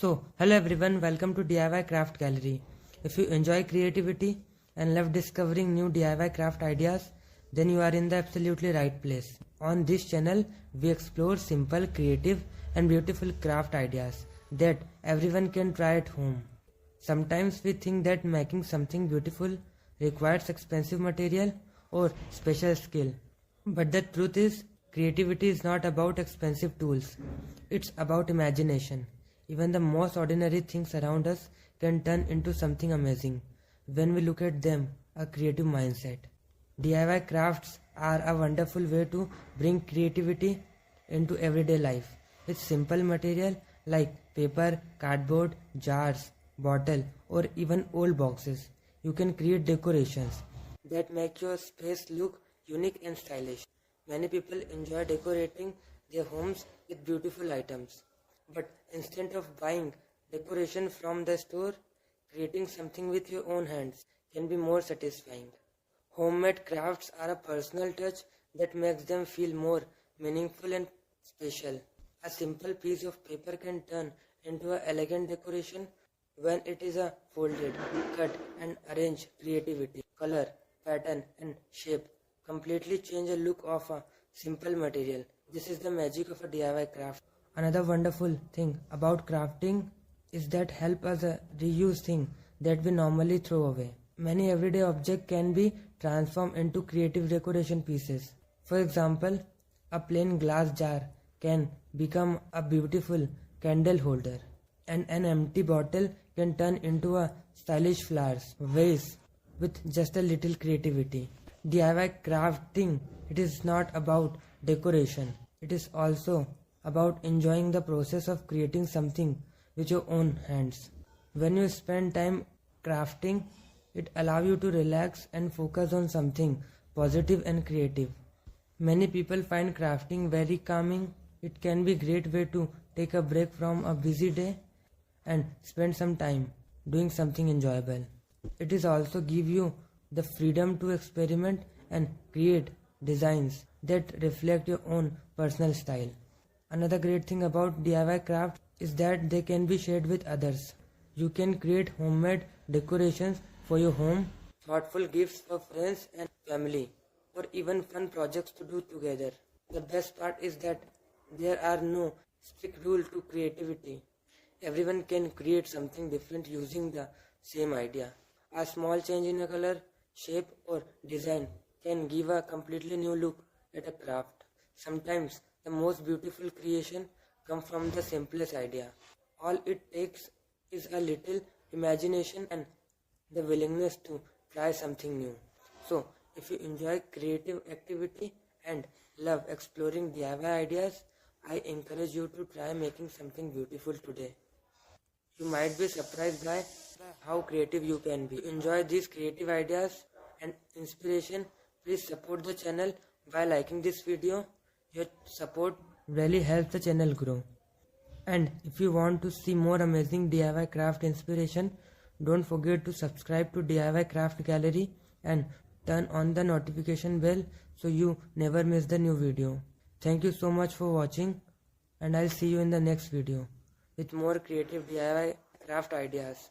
Hello everyone, welcome to DIY Craft Gallery. If you enjoy creativity and love discovering new DIY craft ideas, then you are in the absolutely right place. On this channel, we explore simple, creative and beautiful craft ideas that everyone can try at home. Sometimes we think that making something beautiful requires expensive material or special skill. But the truth is, creativity is not about expensive tools. It's about imagination. Even the most ordinary things around us can turn into something amazing when we look at them a creative mindset. DIY crafts are a wonderful way to bring creativity into everyday life. With simple material like paper, cardboard, jars, bottle or even old boxes, you can create decorations that make your space look unique and stylish. Many people enjoy decorating their homes with beautiful items. But instead of buying decoration from the store, creating something with your own hands can be more satisfying. Homemade crafts are a personal touch that makes them feel more meaningful and special. A simple piece of paper can turn into an elegant decoration when it is folded, cut and arranged. Creativity, color, pattern and shape completely change the look of a simple material. This is the magic of a DIY craft. Another wonderful thing about crafting is that help us reuse things that we normally throw away. Many everyday objects can be transformed into creative decoration pieces. For example, a plain glass jar can become a beautiful candle holder, and an empty bottle can turn into a stylish flowers vase with just a little creativity. DIY crafting, it is not about decoration. It is also about enjoying the process of creating something with your own hands. When you spend time crafting, it allows you to relax and focus on something positive and creative. Many people find crafting very calming. It can be a great way to take a break from a busy day and spend some time doing something enjoyable. It is also give you the freedom to experiment and create designs that reflect your own personal style. Another great thing about DIY craft is that they can be shared with others. You can create homemade decorations for your home, thoughtful gifts for friends and family, or even fun projects to do together. The best part is that there are no strict rules to creativity. Everyone can create something different using the same idea. A small change in a color, shape or design can give a completely new look at a craft. Sometimes the most beautiful creation come from the simplest idea. All it takes is a little imagination and the willingness to try something new. So, if you enjoy creative activity and love exploring DIY ideas, I encourage you to try making something beautiful today. You might be surprised by how creative you can be. If you enjoy these creative ideas and inspiration, please support the channel by liking this video. Your support really helps the channel grow. And if you want to see more amazing DIY craft inspiration, don't forget to subscribe to DIY Craft Gallery and turn on the notification bell so you never miss the new video. Thank you so much for watching, and I'll see you in the next video with more creative DIY craft ideas.